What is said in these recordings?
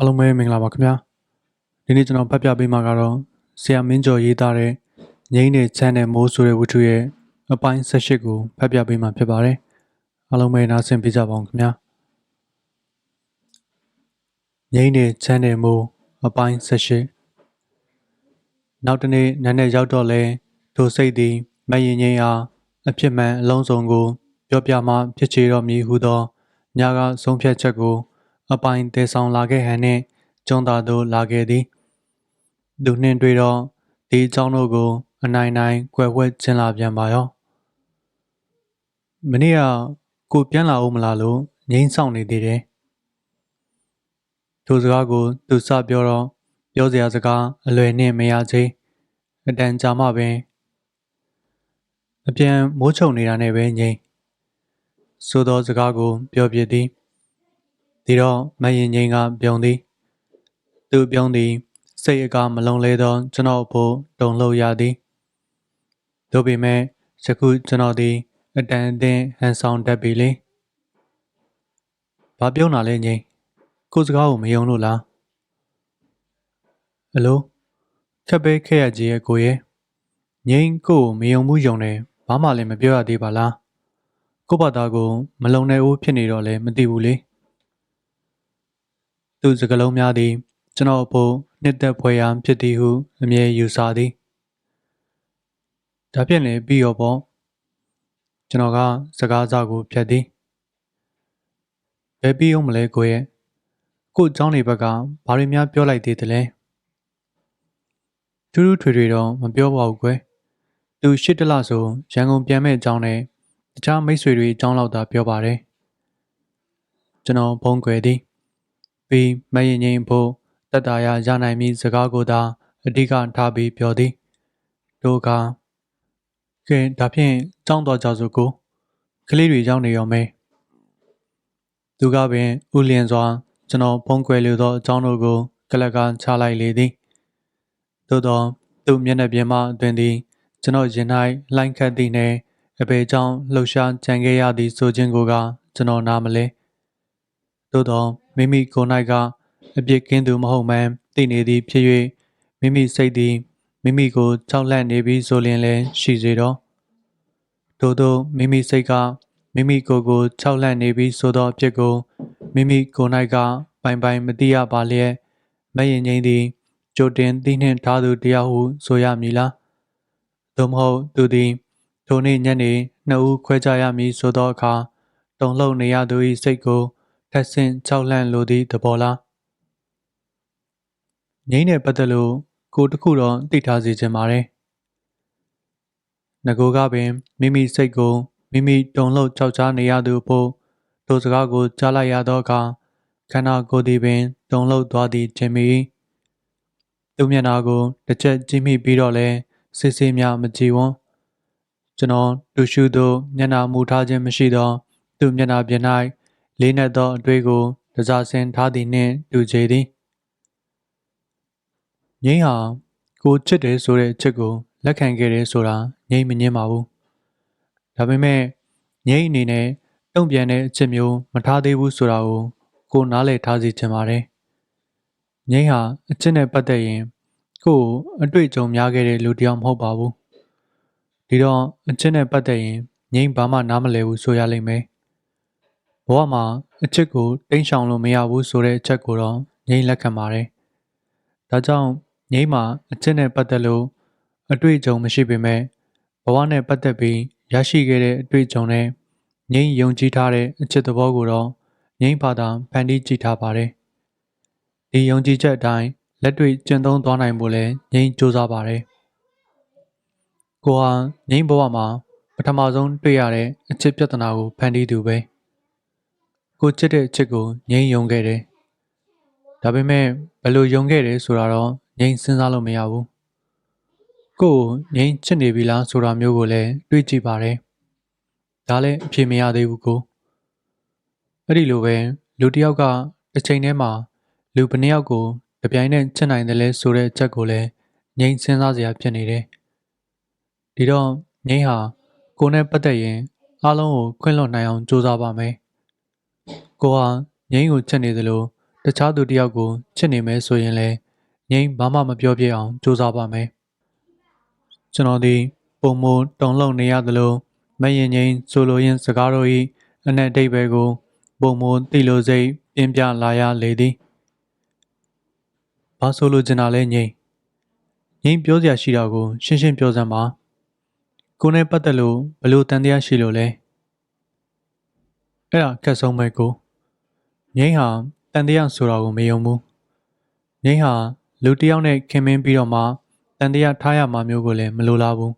အားလုံးပဲမင်္ဂလာပါခင်ဗျာဒီနေ့ကျွန်တော်ဖတ်ပြပေးမှာကတော့ဆရာမင်းကျော်ရေးသားတဲ့ငိမ့်တဲ့ချမ်းတဲ့မိုးဆိုတဲ့ဝတ္ထုရဲ့အပိုင်း18ကိုဖတ်ပြပေးမှာဖြစ်ပါတယ်အားလုံးပဲနားဆင်ပေးကြပါဦးခင်ဗျာငိမ့်တဲ့ချမ်းတဲ့မိုးအပိုင်း18နောက်တနေ့နန်းနဲ့ရောက်တော့လဲထိုစိတ်သည်မယင်ငိမ့်အားအဖြစ်မှန်အလုံးစုံကိုပြောပြမှဖြစ်ချေတော်မည်ဟုသောညကဆုံးဖြတ်ချက်ကိုအပိုင်းတည်ဆောင်လာခဲ့ဟန်နှင့်ကျွန်းသာသို့လာခဲ့သည်သူနှင့်တွေ့တော့ဒီအကြောင်းတို့ကိုအနိုင်နိုင်ကွယ်ဝှက်ကျင်းလာပြန်ပါရောမနေ့ကကိုပြန်လာဦးမလားလို့ငိမ့်ဆောင်နေသေးတယ်ထိုစကားကိုသူစပြောတော့ပြောစရာစကားအလွယ်နှင့်မရချေအတန်ကြာမှပင်အပြန်မိုးချုံနေတာနဲ့ပဲငိမ့်ဆိုသောစကားကိုပြောပြသည်ဒီတော့မယင်ငိမ့်ကပြုံးသည်သူပြုံးသည်စိတ်အကားမလုံးလဲသောကျွန်တော်ဖို့တုန်လှုပ်ရသည်သို့ပေမဲ့ယခုကျွန်တော်သည်အတန်အသင့်ဟန်ဆောင်တတ်ပြီလေဘာပြုံးတာလဲငိမ့်ကိုစကားကိုမယုံလို့လားအလိုခက်ပဲခဲ့ရကြီးရဲ့ကိုရဲ့ငိမ့်ကိုမယုံဘူးယုံတယ်ဘာမှလည်းမပြောရသေးပါလားကိုဘာသာကိုမလုံနိုင်ဘူးဖြစ်နေတော့လည်းမသိဘူးလေသူစကလုံးများသည်ကျွန်တော်အဖို့နှစ်သက်ဖွယ်ရာဖြစ်သည်ဟုအမြဲယူဆသည်ဒါဖြင့်လည်းပြီးရောပေါ့ကျွန်တော်ကစကားစားကိုဖြတ်သည်ဘယ်ပြီးအောင်မလဲကိုရဲ့ကို့เจ้าနေဘက်ကဘာတွေများပြောလိုက်သေးတယ်လဲထူးထူးထွေထွေတော့မပြောပါဘူးကွယ်သူရှစ်တလဆိုရန်ကုန်ပြန်မဲ့အကြောင်းနဲ့တခြားမိတ်ဆွေတွေအကြောင်းလောက်သာပြောပါတယ်ကျွန်တော်ဖုံးကွယ်သည်ပြီးမယင်ငိမ့်ဖို့တတရာရနိုင်မည်စကားကိုသာအဓိကထားပြီးပြောသည်တို့ကကဲဒါဖြင့်ကြောင်းတော်ကြစို့ကိုကလေးတွေရောက်နေရောမယ်သူကပင်ဥလျင်စွာကျွန်တော်ဖုံးကွယ်လိုသောအကြောင်းတို့ကိုကလကချလိုက်လေသည်သို့သောသူမျက်နှာပြင်မှအတွင်သည်ကျွန်တော်ရင်၌လှိုင်းခတ်သည့်နှင့်အပေကြောင့်လှုပ်ရှားကြံခဲ့ရသည်ဆိုခြင်းကိုကကျွန်တော်နားမလဲသို့သောမိမိကိုယ်၌ကအပြစ်ကင်းသူမဟုတ်မှန်သိနေသည်ဖြစ်၍မိမိစိတ်သည်မိမိကိုကြောက်လန့်နေပြီးဆိုလျင်လည်းရှိစေတော့ထို့သောမိမိစိတ်ကမိမိကိုယ်ကိုကြောက်လန့်နေပြီးဆိုသောအဖြစ်ကိုမိမိကိုယ်၌ကပိုင်ပိုင်မသိရပါလျက်မယင်ငိမ့်သည်ကြိုတင်သိနှင့်ထားသူတရားဟုဆိုရမည်လားသို့မဟုတ်သူသည်ထိုနေ့ညနေနှစ်ဦးခွဲကြရမည်ဆိုသောအခါတုန်လှုပ်နေရသူ၏စိတ်ကိုထက်ဆင့်ကြောက်လန့်လိုသည့်သဘောလားငိမ့်နဲ့ပတ်သက်လို့ကိုတခုတော့သိထားစေချင်ပါတယ်ငကိုကပင်မိမိစိတ်ကိုမိမိတုန်လှုပ်ကြောက်ကြားနေရသူဖို့ထိုစကားကိုကြားလိုက်ရသောအခါခန္ဓာကိုယ်သည်ပင်တုန်လှုပ်သွားသည်ထင်မိသူမျက်နှာကိုတစ်ချက်ကြည့်မိပြီးတော့လဲစစ်စစ်များမကြည့်ဝန်းကျွန်တော်လူရှုသို့မျက်နှာမူထားခြင်းမရှိသောသူမျက်နှာပြင်၌လေးနက်သောအတွေ့ကိုတစားဆင်ထားသည်နှင့်တူချေသည်ငိမ့်ဟာကိုချစ်တယ်ဆိုတဲ့အချက်ကိုလက်ခံခဲ့တယ်ဆိုတာငိမ့်မငင်းပါဘူးဒါပေမဲ့ငိမ့်အနေနဲ့တုံ့ပြန်တဲ့အချက်မျိုးမထားသေးဘူးဆိုတာကိုနားလည်ထားစီချင်ပါတယ်ငိမ့်ဟာအချက်နဲ့ပတ်သက်ရင်ကို့အတွေ့အကြုံများခဲ့တဲ့လူတစ်ယောက်မဟုတ်ပါဘူးဒီတော့အချက်နဲ့ပတ်သက်ရင်ငိမ့်ဘာမှနားမလည်ဘူးဆိုရလိမ့်မယ်ဘဝမှာအချက်ကိုတိမ်းရှောင်လို့မရဘူးဆိုတဲ့အချက်ကိုတော့ငိမ့်လက်ခံပါတယ်ဒါကြောင့်ငိမ့်မှာအချက်နဲ့ပတ်သက်လို့အတွေ့အကြုံမရှိပေမဲ့ဘဝနဲ့ပတ်သက်ပြီးရရှိခဲ့တဲ့အတွေ့အကြုံနဲ့ငိမ့်ယုံကြည်ထားတဲ့အချက်သဘောကိုတော့ငိမ့်ဘာသာဖန်တီးကြည့်ထားပါတယ်ဒီယုံကြည်ချက်အတိုင်းလက်တွေ့ကျင့်သုံးသွားနိုင်ဖို့လဲငိမ့်စူးစမ်းပါတယ်ကိုဟာငိမ့်ဘဝမှာပထမဆုံးတွေ့ရတဲ့အချစ်ပြဿနာကိုဖန်တီးသူပဲကိုချစ်တဲ့အချစ်ကိုငိမ့်ယုံခဲ့တယ်ဒါပေမဲ့ဘယ်လိုယုံခဲ့တယ်ဆိုတာတော့ငိမ့်စဉ်းစားလို့မရဘူးကိုငိမ့်ချစ်နေပြီလားဆိုတာမျိုးကိုလည်းတွေးကြည့်ပါတယ်ဒါလည်းအဖြေမရသေးဘူးကိုအဲ့ဒီလိုပဲလူတစ်ယောက်ကတစ်ချိန်တည်းမှာလူဘယ်နှယောက်ကိုတပြိုင်နက်ချစ်နိုင်တယ်လဲဆိုတဲ့အချက်ကိုလည်းငိမ့်စဉ်းစားစရာဖြစ်နေတယ်ဒီတော့ငိမ့်ဟာကိုနဲ့ပတ်သက်ရင်အားလုံးကိုခွင့်လွှတ်နိုင်အောင်ကြိုးစားပါမယ်ကိုဟာငိမ့်ကိုချစ်နေသလို တခြားသူတစ်ယောက်ကိုချစ်နေမယ်ဆိုရင်လည်းငြိမ်းဘာမှမပြောပြအောင်ကြိုးစားပါမယ်ကျွန်တော်သည်ပုံမတုံလုံးနေရသလိုမယင်ငိမ့်ဆိုလိုရင်းစကားတို့၏အနက်အဓိပ္ပာယ်ကိုပုံမတိလိုစိတ်ပြင်းပြလာရလေသည်ဘာဆိုလိုချင်တာလဲငြိမ်းပြောစရာရှိတာကိုရှင်းရှင်းပြောစမ်းပါကိုနဲ့ပတ်သက်လို့ဘလို့တန်တရားရှိလို့လဲအဲ့ဒါခက်ဆုံးပဲကိုငိမ့်ဟာတန်တရားဆိုတာကိုမယုံဘူးငိမ့်ဟာလူတစ်ယောက်နဲ့ခင်မင်းပြီးတော့မှတန်တရားထားရမှာမျိုးကိုလည်းမလိုလားဘူး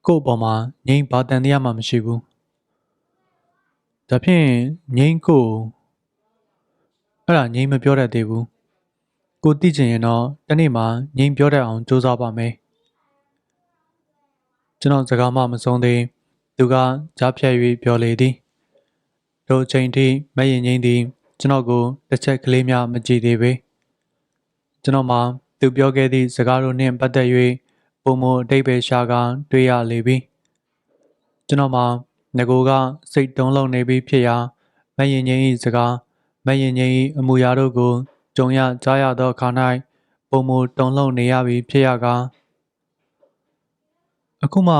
ကို့အပေါ်မှာငိမ့်ဘာတန်တရားမှမရှိဘူးဒါဖြင့်ငိမ့်ကိုအဲ့ဒါငိမ့်မပြောတတ်သေးဘူးကိုသိချင်ရင်တော့တနေ့မှငိမ့်ပြောတတ်အောင်ကြိုးစားပါမယ်ကျွန်တော်စကားမှမဆုံးသေးသူကကြားဖြတ်၍ပြောလေသည်တို့အချိန်ထိမယင်ငိမ့်သည်ကျွန်တော်ကိုတစ်ချက်ကလေးများမကြည့်သေးပေကျွန်တော်မှသူပြောခဲ့သည့်စကားတို့နှင့်ပတ်သက်၍ပုံမအတိတ်ပဲရှာကတွေ့ရလေပြီကျွန်တော်မှငကိုကစိတ်တုံးလုံးနေပြီးဖြစ်ရာမယင်ငိမ့်၏စကားမယင်ငိမ့်၏အမူအရာတို့ကိုကြုံရကြားရသောအခါ၌ပုံမတုံးလုံးနေရပြီးဖြစ်ရကားအခုမှ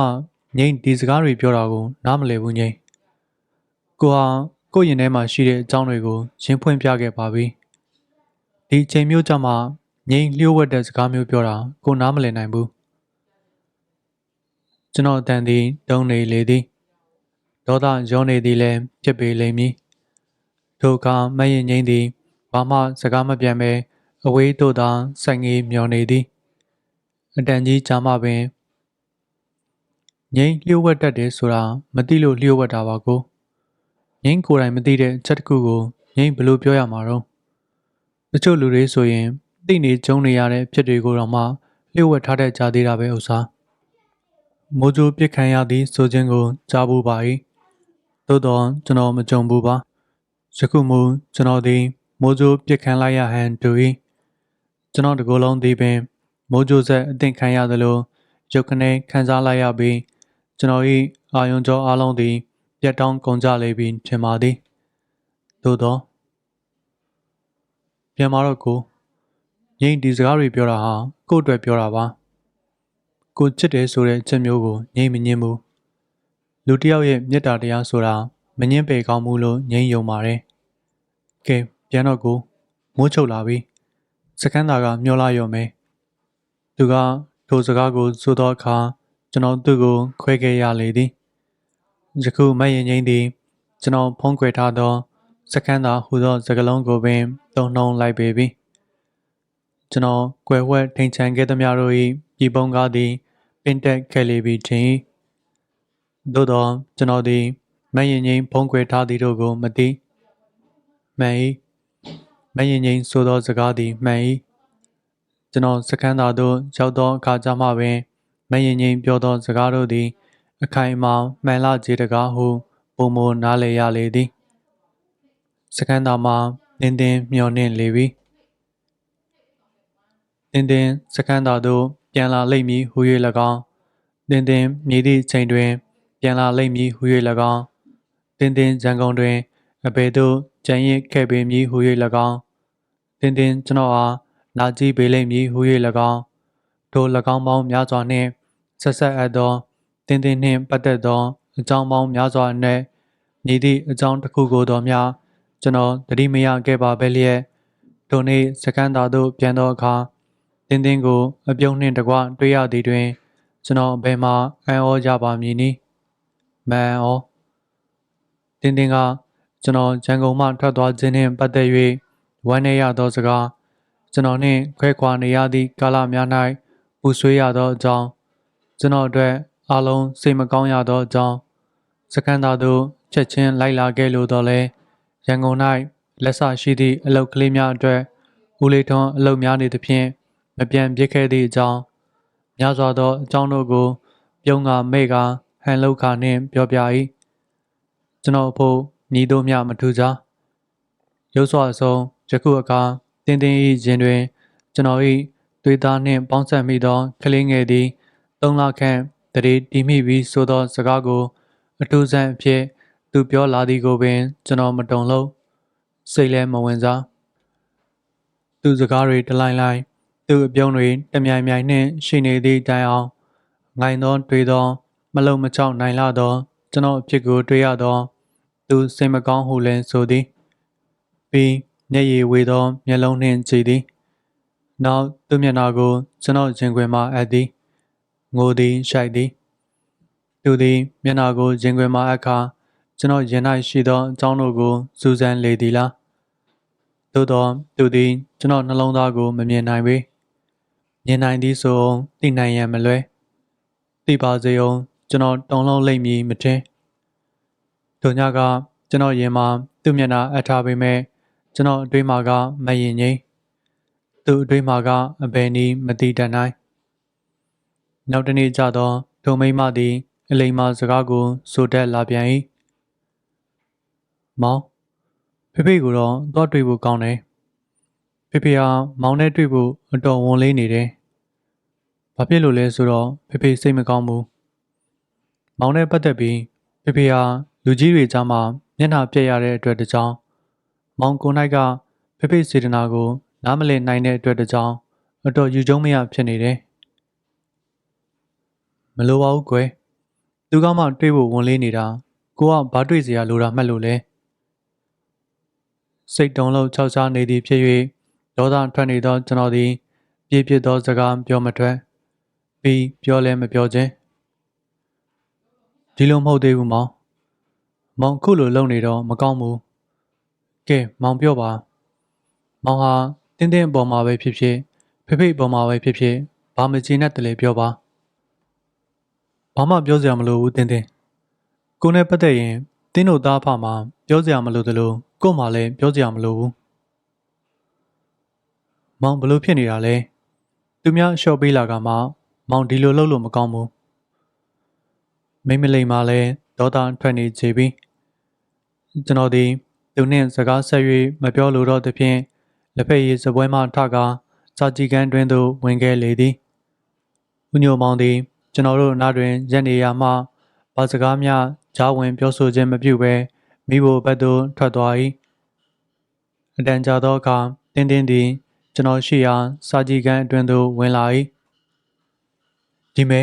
ငိမ့်ဒီစကားတွေပြောတာကိုနားမလည်ဘူးငိမ့်ကိုဟာကိုယ့်ရင်ထဲမှာရှိတဲ့အကြောင်းတွေကိုရှင်းဖွင့်ပြခဲ့ပါပြီဒီအချိန်မျိုးကြမှာငိမ့်လျှို့ဝှက်တဲ့စကားမျိုးပြောတာကိုနားမလည်နိုင်ဘူးကျွန်တော်အတန်သည်တုံးနေလေသည်ဒေါသရောနေသည်လည်းဖြစ်ပေလိမ့်မည်ထိုအခါမယင်ငိမ့်သည်ဘာမှစကားမပြန်ပဲအဝေးသို့သာစိုက်ငေးမျောနေသည်အတန်ကြီးကြားမှပင်ငိမ့်လျှို့ဝှက်တတ်တယ်ဆိုတာမသိလို့လျှို့ဝှက်တာပါကိုငိမ့်ကိုယ်တိုင်မသိတဲ့အချက်တစ်ခုကိုငိမ့်ဘယ်လိုပြောရမှာတော့တချို့လူတွေဆိုရင်သိနေကြုံနေရတဲ့ဖြစ်တွေကိုတော့မှလျှို့ဝှက်ထားတတ်ကြသေးတာပဲဥစားမိုးကြိုးပြစ်ခံရသည်ဆိုခြင်းကိုကြားဘူးပါ၏သို့တော့ကျွန်တော်မကြုံဘူးပါယခုမူကျွန်တော်သည်မိုးကြိုးပြစ်ခံလိုက်ရဟန်တူ၏ကျွန်တော်တကိုယ်လုံးသည်ပင်မိုးကြိုးဆက်အသင့်ခံရသလိုရုပ်ခနဲခံစားလိုက်ရပြီးကျွန်တော်၏အာယုံကြောအလုံးသည်ပြတ်တောင်းကုန်ကြလေပြီထင်ပါသည်သို့တော့ပြန်มาတော့ကိုငိမ့်ဒီစကားတွေပြောတာဟာကို့အတွက်ပြောတာပါကိုချစ်တယ်ဆိုတဲ့အချက်မျိုးကိုငိမ့်မငင်းဘူးလူတစ်ယောက်ရဲ့မေတ္တာတရားဆိုတာမငင်းပယ်ကောင်းမှုလို့ငိမ့်ယုံပါတယ်ကဲပြန်တော့ကိုမိုးချုပ်လာပြီစကန်းသားကမျောလာရော်မယ်သူကထိုစကားကိုဆိုသောအခါကျွန်တော်သူ့ကိုခွဲခဲ့ရလေသည်ယခုမယင်ငိမ့်သည်ကျွန်တော်ဖုံးကွယ်ထားသောစကန်းသားဟူသောစကားလုံးကိုပင်တုံနှုံလိုက်ပေပြီကျွန်တော်ကွယ်ဝှက်ထိန်ချန်ခဲ့သမျှတို့၏ပြည်ပုံကားသည်ပင်တက်ခဲ့လေပြီထင်သို့တော့ကျွန်တော်သည်မယင်ငိမ့်ဖုံးကွယ်ထားသည်တို့ကိုမသိမှန်၏မယင်ငိမ့်ဆိုသောစကားသည်မှန်၏ကျွန်တော်စကန်းသားတို့ရောက်သောအခါကျမှပင်မယင်ငိမ့်ပြောသောစကားတို့သည်အခိုင်အမာမှန်လခြေတကားဟုပုံမနားလည်ရလေသည်စကန်းသားမှာတင်းတင်းမျောနှင့်လေပြီတင်းတင်းစကန်းသားတို့ပြန်လာလိမ့်မည်ဟု၍၎င်းတင်းတင်းမြည်သည့်ချိန်တွင်ပြန်လာလိမ့်မည်ဟု၍၎င်းတင်းတင်းရန်ကုန်တွင်အဘယ်သို့ကြံရစ်ခဲ့ပေမည်ဟု၍၎င်းတင်းတင်းကျွန်တော်အားနာကြည့်ပေလိမ့်မည်ဟု၍၎င်းထို၎င်းပေါင်းများစွာနှင့်ဆက်ဆက်အပ်သောတင်းတင်းနှင့်ပတ်သက်သောအကြောင်းပေါင်းများစွာအနက်မြည်သည့်အကြောင်းတစ်ခုကိုတော်များကျွန်တော်သတိမရခဲ့ပါပဲလျက်ထိုနေ့စကန်းသားသို့ပြန်သောအခါတင်းတင်းကိုအပြုံးနှင့်တကွတွေ့ရသည်တွင်ကျွန်တော်ဘယ်မှအံ့ဩကြပါမည်နည်းမအံ့ဩတင်းတင်းကကျွန်တော်ရန်ကုန်မှထွက်သွားခြင်းနှင့်ပတ်သက်၍ဝမ်းနည်းရသောစကားကျွန်တော်နှင့်ခွဲခွာနေရသည့်ကာလများ၌ပူဆွေးရသောအကြောင်းကျွန်တော်အတွက်အားလုံးစိတ်မကောင်းရသောအကြောင်းစကန်းသားသို့ချက်ချင်းလိုက်လာခဲ့လို့တော့လဲရန်ကုန်၌လက်ဆရှိသည့်အလုတ်ကလေးများအတွက်ဦးလေးထွန်းအလုတ်များနေသဖြင့်မပြန်ပြစ်ခဲ့သည့်အကြောင်းများစွာသောအကြောင်းတို့ကိုပြုံးကမဲ့ကဟန်လောက်ခါနှင့်ပြောပြ၏ကျွန်တော်ဖို့ညီတို့မျှမထူကြရုပ်စွာအဆုံးယခုအခါတင်းတင်း၏ရင်တွင်ကျွန်တော်၏သွေးသားနှင့်ပေါင်းဆက်မိသောကလေးငယ်သည်3 လခန့်တရေတီးမိပြီးဆိုသောစကားကိုအထူးဆန်းအဖြစ်သူပြောလာသည်ကိုပင်ကျွန်တော်မတုံလို့စိတ်လည်းမဝင်စား သူစကားတွေတလိုက်လိုက်သူအပြုံးတွေတမြိုင်မြိုင်နှင့်ရှိနေသည့်တိုင်အောင်ငိုင်သောတွေးသောမလုံမချောက်နိုင်လာသောကျွန်တော်အဖြစ်ကိုတွေးရသောသူစိတ်မကောင်းဟုလည်းဆိုသည်ပြီးမျက်ရည်ဝေသောမျက်လုံးနှင့်ကြည့်သည်နောက်သူမျက်နှာကိုကျွန်တော်ရင်ခွင်မှအပ်သည်ငိုသည်ရှိုက်သည်သူသည်မျက်နှာကိုရင်ခွင်မှအပ်ခါကျွန်တော်ရင်၌ရှိသောအကြောင်းတို့ကိုစူးစမ်းလေသည်လားသို့သောသူသည်ကျွန်တော်နှလုံးသားကိုမမြင်နိုင်ပေမြင်နိုင်သည်ဆိုအောင်သိနိုင်ရန်မလွယ်သိပါစေအောင်ကျွန်တော်တုံလုံးလိမ့်မည်မထင်ထိုညကကျွန်တော်ရင်မှာသူ့မျက်နှာအပ်ထားပေမဲ့ကျွန်တော်အတွေးမှာကမရင်ငိမ့်သူ့အတွေးမှာကအဘယ်နည်းမသိတတ်နိုင်နောက်တစ်နေ့ကျတော့ထိုမိန်းမသည်အလိမ္မာစကားကိုဆိုတတ်လာပြန်၏မောင်ဖေဖေကိုတော့သွားတွေ့ဖို့ကောင်းတယ်ဖေဖေဟာမောင်နဲ့တွေ့ဖို့အတော်ဝန်လေးနေတယ်ဘာဖြစ်လို့လဲဆိုတော့ဖေဖေစိတ်မကောင်းဘူးမောင်နဲ့ပတ်သက်ပြီးဖေဖေဟာလူကြီးတွေကြားမှာမျက်နှာပြက်ရတဲ့အတွက်တကြောင်မောင်ကိုနိုင်ကဖေဖေစေတနာကိုနားမလည်နိုင်တဲ့အတွက်တကြောင်အတော်ယူကျုံမရဖြစ်နေတယ်မလိုပါဘူးကွယ်သူကမှတွေ့ဖို့ဝန်လေးနေတာကိုကဘာတွေ့စရာလိုတာမှတ်လို့လဲစိတ်တုံးလို့ခြောက်ခြားနေသည်ဖြစ်၍ဒေါသထွက်နေသောကျွန်တော်သည်ပြည့်ပြည့်သောစကားပြောမထွက်ပြီးပြောလဲမပြောခြင်းဒီလိုမဟုတ်သေးဘူးမောင်ခုလိုလုပ်နေတော့မကောင်းဘူးကဲမောင်ပြောပါမောင်ဟာတင်းတင်းအပေါ်မှာပဲဖြစ်ဖြစ်ဖေဖေအပေါ်မှာပဲဖြစ်ဖြစ်ဘာမချင်နဲ့တလေပြောပါဘာမှပြောစရာမလိုဘူးတင်းတင်းကိုနဲ့ပတ်သက်ရင်တင်းတို့သားဖမှာပြောစရာမလိုသလိုကို့မှာလည်းပြောစရာမလိုဘူးမောင်ဘလို့ဖြစ်နေတာလဲသူများလျှော့ပေးလာကမှမောင်ဒီလိုလုပ်လို့မကောင်းဘူးမိမလိမ္မာလဲဒေါသထွက်နေချေပြီကျွန်တော်ဒီသူနှင့်စကားဆက်၍မပြောလိုတော့သဖြင့်လက်ဖက်ရည်စပွဲမှထကားစာကြည့်ကန်းတွင်သို့ဝင်ခဲ့လေသည်ဦးညိုမောင်သည်ကျွန်တော်တို့နားတွင်ရက်နေရမှဘာစကားများကြားဝင်ပြောဆိုခြင်းမပြုဘဲမိဖို့ဘက်သို့ထွက်သွား၏အတန်ကြာသောအခါတင်းတင်းသည်ကျွန်တော်ရှိရာစာကြည့်ကန်းအတွင်သို့ဝင်လာ၏ဒီမဲ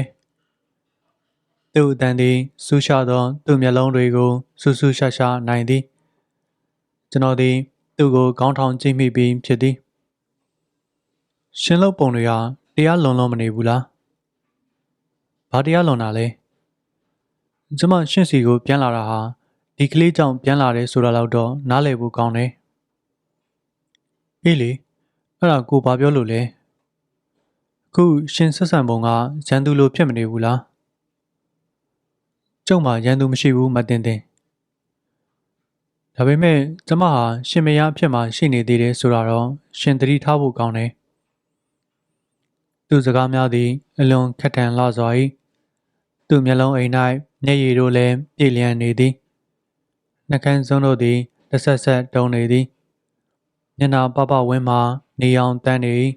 သူ့အတန်သည်ဆူရှာသောသူ့မျက်လုံးတွေကိုဆူဆူရှာရှာနိုင်သည်ကျွန်တော်သည်သူ့ကိုခေါင်းထောင်ကြည့်မိပြီးဖြစ်သည်ရှင်လုပ်ပုံတွေဟာတရားလွန်မနေဘူးလားဘာတရားလွန်တာလဲကျမရှင့်စီကိုပြန်လာတာဟာဒီကလေးကြောင့်ပြန်လာတယ်ဆိုတာတော့နားလည်ဖို့ကောင်းတယ်အေးလေအဲ့ဒါကိုဘာပြောလို့လဲအခုရှင်ဆက်ဆံပုံကရန်သူလိုဖြစ်မနေဘူးလားကျုံမှာရန်သူမရှိဘူးမတင်တင်ဒါပေမဲ့ကျမဟာရှင်မယားအဖြစ်မှာရှိနေသေးတယ်ဆိုတာတော့ရှင်သတိထားဖို့ကောင်းတယ်သူစကားများသည်အလွန်ခက်ထန်လာစွာ၏သူ့မျက်လုံးအိမ်၌မျက်ရည်တို့လည်းပြည့်လျံနေသည်နှကန်းစုံတို့သည်တဆက်ဆက်တုံနေသည်မျက်နှာပပဝင်းမှာနေအောင်တန်းနေ၏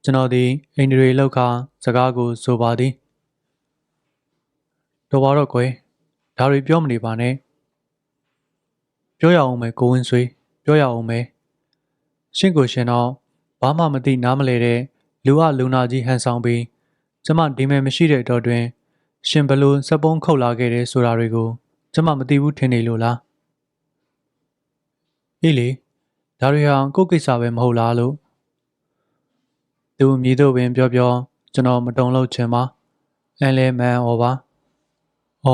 ကျွန်တော်သည်အိမ်တွေလောက်ခါစကားကိုဆိုပါသည်တော်ပါတော့ကွယ်ဒါတွေပြောမနေပါနဲ့ပြောရအောင်မယ်ကိုဝင်းဆွေပြောရအောင်မယ်ရှင့်ကိုရှင်တော့ဘာမှမသိနားမလဲတဲ့လူအလူနာကြီးဟန်ဆောင်ပြီးကျမဒီမဲ့မရှိတဲ့တော့တွင်ရှင်ဘလို့စပုံးခုတ်လာခဲ့တယ်ဆိုတာတွေကိုကျမမသိဘူးထင်နေလို့လားအေးလေဒါတွေဟာကိုယ့်ကိစ္စပဲမဟုတ်လားလို့သူမြည်တော့ပင်ပြောကျွန်တော်မတုံလို့ချင်ပါအန်လဲမန်ဩပါဩ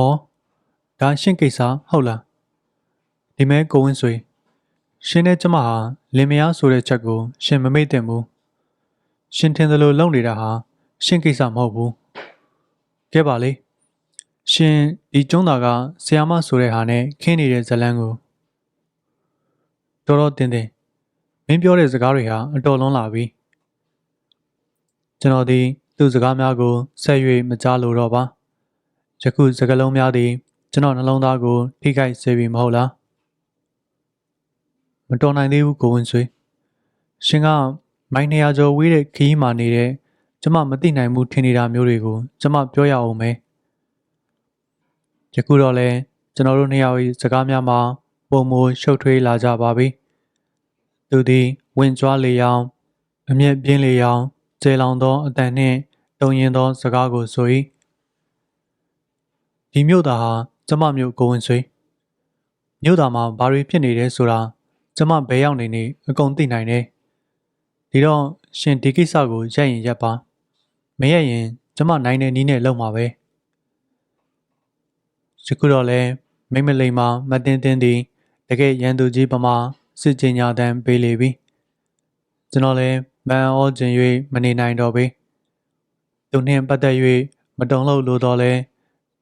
ဒါရှင့်ကိစ္စဟုတ်လားဒီမဲကိုဝင်းဆွေရှင်နဲ့ကျမဟာလင်မယားဆိုတဲ့ချက်ကိုရှင်မမေ့သင့်ဘူးရှင်ထင်သလိုလုပ်နေတာဟာရှင့်ကိစ္စမဟုတ်ဘူးကဲပါလေရှင်ဒီကျွန်းသားကဆီယာမဆိုတဲ့ဟာနဲ့ခင်းနေတဲ့ဇလန်းကိုတော်တင်းတင်းမင်းပြောတဲ့စကားတွေဟာအတော်လုံးလာပြီကျွန်တော်ဒီသူ့စကားများကိုဆက်၍မကြားလိုတော့ပါယခုစကားလုံးများသည်ကျွန်တော်နှလုံးသားကိုထိခိုက်စေပြီမဟုတ်လားမတော်နိုင်သေးဘူးကိုဝင်းဆွေရှင်ကမိုင်း200ကျော်ဝေးတဲ့ခီးမှနေတဲ့ကျမမသိနိုင်ဘူးထင်နေတာမျိုးတွေကိုကျမပြောရအောင်မယ်ယခုတော့လဲကျွန်တော်တို့နှစ်ယောက်၏စကားများမှာပုံမိုရှုပ်ထွေးလာကြပါပြီသူသည် ဝင်ကြွားလေရောင်အမျက်ပြင်းလေရောင်ကျေလောင်သောအတန်နှင့်တုံရင်သောစကားကိုဆို၏ဒီမြို့သားဟာကျမမြို့ကိုဝင်ဆွေမြို့သားမှာဘာတွေဖြစ်နေတယ်ဆိုတာကျမဘဲရောက်နေနေအကုန်သိနိုင်တယ်ဒီတော့ရှင်ဒီကိစ္စကိုရက်ရင်ရက်ပါမရက်ရင်ကျမနိုင်တဲ့နီးနဲ့လုံမှာပဲယခုတော့လဲမိမလိမ္မာမတင်တင်သည်တကယ်ရန်သူကြီးပမာစစ်ကြညာတမ်းပေးလေပြီကျွန်တော်လဲမန်ဩခြင်း၍မနေနိုင်တော့ပေသူနှင့်ပတ်သက်၍မတုံလို့လိုတော့လဲ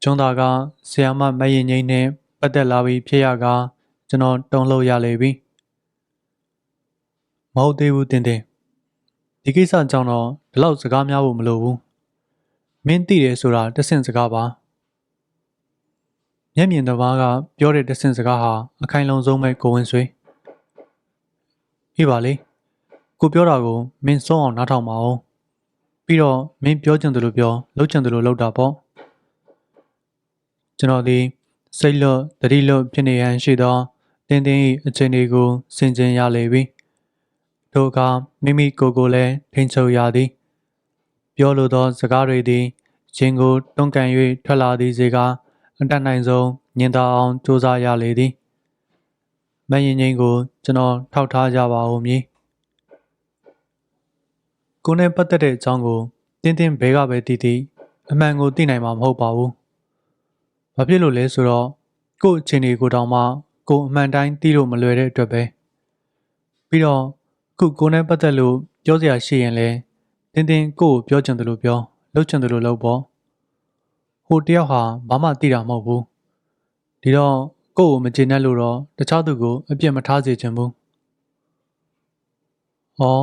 ကျွန်းသားကဆရာမမရင်ငိမ့်နှင့်ပတ်သက်လာပြီးဖြစ်ရကားကျွန်တော်တုံလို့ရလေပြီမဟုတ်သေးဘူးတင်တင်ဒီကိစ္စကြောင့်တော့ဒီလောက်စကားများဖို့မလိုဘူးမင်းသိတယ်ဆိုတာတဆင့်စကားပါမျက်မြင်တစ်ပါးကပြောတဲ့တဆင့်စကားဟာအခိုင်လုံဆုံးပဲကိုဝင်ဆွေဟေ့ပါလေကိုပြောတာကိုမင်းဆုံးအောင်နားထောင်ပါဦးပြီးတော့မင်းပြောချင်တယ်လို့ပြောလုပ်ချင်တယ်လို့လုပ်တာပေါ့ကျွန်တော်ဒီစိတ်လွတ်တတိလွတ်ဖြစ်နေရန်ရှိသောတင်းတင်း၏အခြေအနေကိုဆင်ခြင်ရလေပြီထိုအခါမိမိကိုယ်လည်းထိန်ချုပ်ရသည်ပြောလိုသောစကားတွေသည်ခြင်းကိုတွန်းကန်၍ထွက်လာသည်စေကားအတတ်နိုင်ဆုံးညင်သာအောင်စူးစမ်းရလေသည်မရင်ငိမ့်ကိုကျွန်တော်ထောက်ထားကြပါဦးမည်ကိုနဲ့ပတ်သက်တဲ့အကြောင်းကိုတင်းတင်းဘဲကပဲတည်တည်အမှန်ကိုသိနိုင်မှာမဟုတ်ပါဘူးဘာဖြစ်လို့လဲဆိုတော့ကို့အခြေအနေကိုတောင်မှကိုအမှန်တိုင်းသိလို့မလွယ်တဲ့အတွက်ပဲပြီးတော့ခုကိုနဲ့ပတ်သက်လို့ပြောစရာရှိရင်လဲတင်းတင်းကို့ကိုပြောချင်တယ်လို့ပြောလုပ်ချင်တယ်လို့လုပ်ပေါ့ဟိုတယောက်ဟာဘာမှသိတာမဟုတ်ဘူးဒီတော့ကို့ကိုမကျေနပ်လို့တော့တခြားသူကိုအပြစ်မထားစေချင်ဘူးဟော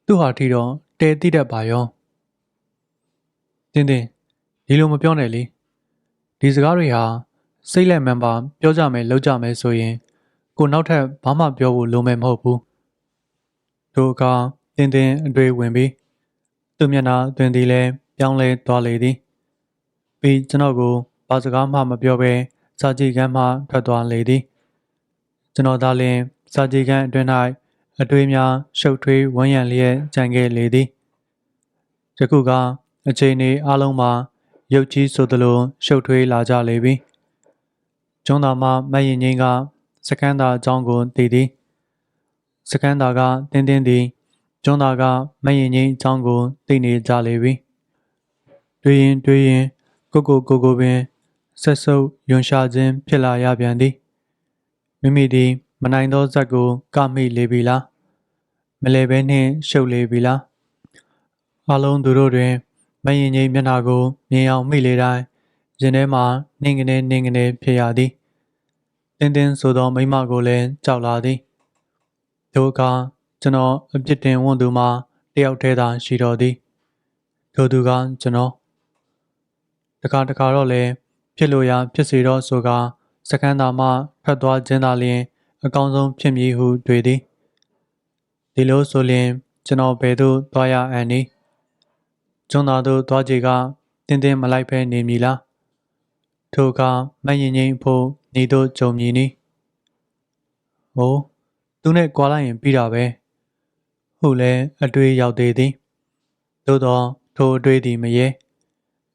သူ့ဟာထီတော့တဲသိတတ်ပါရောတင်းတင်းဒီလိုမပြောနဲ့လေဒီစကားတွေဟာစိတ်လက်မှန်ပါပြောကြမယ်လုပ်ကြမယ်ဆိုရင်ကိုနောက်ထပ်ဘာမှပြောဖို့လိုမယ်မဟုတ်ဘူးထိုအခါတင်းတင်းအတွေ့ဝင်ပြီးသူ့မျက်နှာတွင်သည်လည်းပြောင်းလဲသွားလေသည်ပြီးကျွန်တော်ကိုဘာစကားမှမပြောဘဲစာကြည့်ခန်းမှထွက်သွားလေသည်ကျွန်တော်သာလျှင်စာကြည့်ခန်းအတွင်း၌အတွေ့များရှုပ်ထွေးဝန်းရံလျက်ကြံခဲ့လေသည်ယခုကအချိန်ဤအလုံးမှာရုပ်ကြီးဆိုသလိုရှုပ်ထွေးလာကြလေပြီကျွန်းသားမှမရင်ငိမ့်ကစကန်းသာအကြောင်းကိုသိသည်စကန်းသာကတင်းတင်းသည်ကျွန်းသားကမရင်ငိမ့်အကြောင်းကိုသိနေကြလေပြီတွေ့ရင်ကိုပင်ဆက်ဆုပ်ယွန်ရှာခြင်းဖြစ်လာရပြန်သည်မိမိသည်မနိုင်သောဇက်ကိုကမိလေပြီလားမလဲဘဲနှင့်ရှုပ်လေပြီလားအလုံးသူတို့တွင်မရင်ငိမ့်မျက်နှာကိုမြင်အောင်မိလေတိုင်းရင်ထဲမှာနှင်းကနေဖြစ်ရသည်တင်းတင်းဆိုသောမိမကိုလည်းကြောက်လာသည်ထိုအခါကျွန်တော်အပြစ်တင်ဝန်သူမှာတယောက်တည်းသာရှိတော်သည်ထိုသူကကျွန်တော်တခါတော့လည်းဖြစ်လို့ရဖြစ်စေတော့ဆိုကာစကန်းသာမှထွက်သွားခြင်းသာလျှင်အကောင်းဆုံးဖြစ်မည်ဟုတွေ့သည်ဒီလိုဆိုလျှင်ကျွန်တော်ဘယ်သို့သွားရအံ့နည်းကျွန်းသားတို့သွားကြည်ကတင်းတင်းမလိုက်ဖဲနေမည်လားထိုအခါမရင်ငိမ့်ဖို့ညီတို့ကြုံမည်နီဟိုသူနဲ့ကြွာလိုက်ရင်ပြီးတာပဲဟုလည်းအတွေ့ရောက်သေးသည်သို့သောထိုအတွေ့သည်မရဲ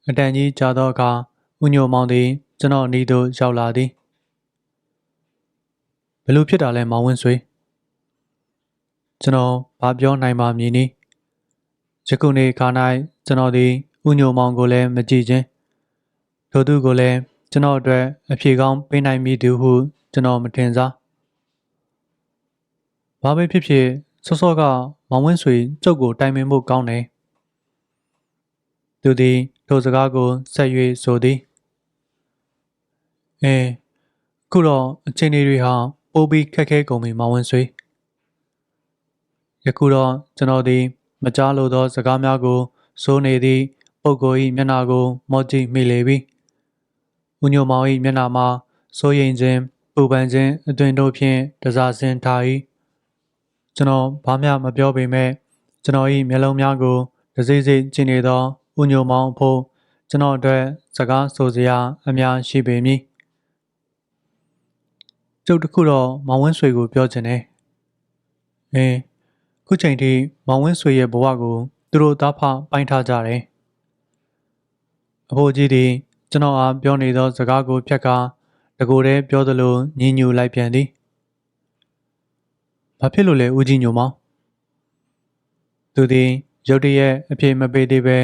အတန်ကြီးကြာသောအခါဥညိုမောင်သည်ကျွန်တော်နီးသို့ရောက်လာသည်ဘယ်လိုဖြစ်တာလဲမောင်ဝင်းဆွေကျွန်တော်ဘာပြောနိုင်ပါမည်နည်းယခုနေ့ခါ၌ကျွန်တော်သည်ဥညိုမောင်ကိုလည်းမကြည့်ခြင်းထိုသူကိုလည်းကျွန်တော်အတွက်အဖြေကောင်းပေးနိုင်မည်သူဟုကျွန်တော်မထင်စားဘာပဲဖြစ်ဖြစ်စောကမောင်ဝင်းဆွေကျုပ်ကိုတိုင်ပင်ဖို့ကောင်းတယ်သူသည်ထိုစကားကိုဆက်၍ဆိုသည်ခုတော့အချိန်တွေဟာပိုပြီးခက်ခဲကုန်ပြီမောင်ဝင်းဆွေယခုတော့ကျွန်တော်သည်မကြားလိုသောစကားများကိုစိုးနေသည့်ပုဂ္ဂိုလ်၏မျက်နှာကိုမော့ကြည့်မိလေပြီဥညိုမောင်၏မျက်နှာမှာစိုးရိမ်ခြင်းပူပန်ခြင်းအသွင်တို့ဖြင့်တစားဆင်းထား၏ကျွန်တော်ဘာမျှမပြောပေမဲ့ကျွန်တော်၏မျက်လုံးများကိုတစိမ့်စိမ့်ကြည့်နေသောဥညိုမောင်အဖို့ကျွန်တော်အတွက်စကားဆိုစရာအများရှိပေမည်ကျုပ်တခုတော့မောင်ဝင်းဆွေကိုပြောချင်တယ် ခုချိန်ထိမောင်ဝင်းဆွေရဲ့ဘဝကိုသူတို့သားဖပိုင်းထားကြတယ်အဖိုးကြီးသည်ကျွန်တော်အားပြောနေသောစကားကိုဖြတ်ကာတကိုယ်တည်းပြောသလိုညင်ညူလိုက်ပြန်သည်ဘာဖြစ်လို့လဲဦးကြီးညိုမောင်သူသည်ရုတ်တရက်အပြေမပေးသေးပဲ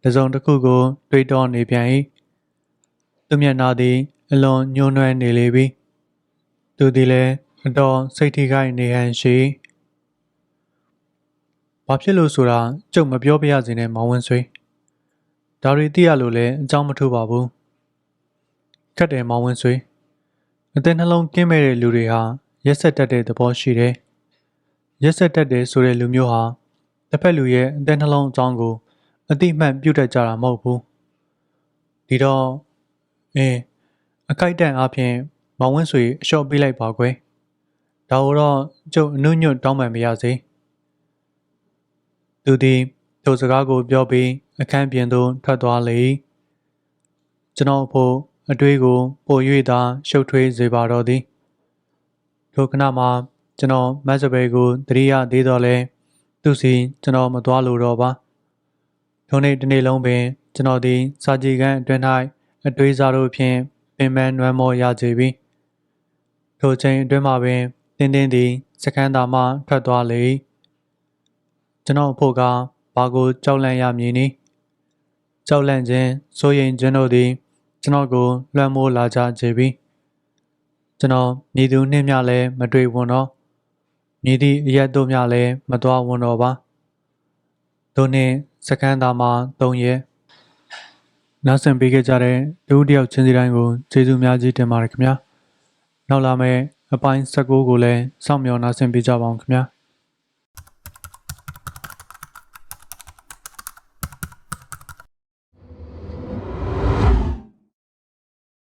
တစုံတစ်ခုကိုတွေးတောနေပြန်၏သူမျက်နှာသည်အလွန်ညှိုးနွမ်းနေလေပြီသူသည်လည်းအတော်စိတ်ထိခိုက်နေဟန်ရှိဘာဖြစ်လို့ဆိုတာကျုပ်မပြောပြရစေနဲ့မောင်ဝင်းဆွေဒါတွေသိရလို့လည်းအကြောင်းမထူပါဘူးခက်တယ်မောင်ဝင်းဆွေအသက်နှလုံးကင်းမဲ့တဲ့လူတွေဟာရက်ဆက်တတ်တဲ့သဘောရှိတယ်ရက်ဆက်တတ်တယ်ဆိုတဲ့လူမျိုးဟာတစ်ဖက်လူရဲ့အသက်နှလုံးအကြောင်းကိုအတိအမှန်ပြုတ်တတ်ကြတာမဟုတ်ဘူးဒီတော့အခိုက်အတန့်အားဖြင့်မောင်ဝင်းဆွေအလျှော့ပေးလိုက်ပါကွယ်ဒါတော့ကျုပ်အနှုတ်ညွတ်တောင်းပန်ပါရစေသူသည်ထိုစကားကိုပြောပြီးအခန်းပြင်သို့ထွက်သွားလေကျွန်တော်ဖို့အတွေးကိုပို၍သာရှုပ်ထွေးစေပါတော့သည်ထိုခဏမှာကျွန်တော်မတ်စပယ်ကိုတတိယသေးတော့လဲသူစီကျွန်တော်မသွားလို့တော့ပါထိုနေ့တစ်နေ့လုံးပင်ကျွန်တော်သည်စာကြည့်ခန်းအတွင်း၌အတွေးစားတို့ဖြင့်ပင်ပန်းနွမ်းမောရကြပြီထိုချိန်အတွင်းမှာပင်တင်းတင်းသည်စခန်းသားမှထွက်သွားလေကျွန်တော်ဖို့ကဘာကိုကြောက်လန့်ရမည်နည်းကြောက်လန့်ခြင်းစိုးရိမ်ခြင်းတို့သည်ကျွန်တော်ကိုလွှမ်းမိုးလာကြစေပြီကျွန်တော်မြည်သူနှင့်မျှလည်းမတွေ့ဝန်တော့မြည်သည့်အရက်တို့မျှလည်းမသွားဝန်တော့ပါတို့နှင့်စခန်းသားမှ3ရက်နောက်ဆင်ပေးခဲ့ကြတဲ့တဦးတယောက်ချင်းစီတိုင်းကိုကျေးဇူးများကြီးတင်ပါတယ်ခင်ဗျာနောက်လာမယ့်အပိုင်း19ကိုလည်းစောင့်မျှော်နားဆင်ပေးကြပါအောင်ခင်ဗျာ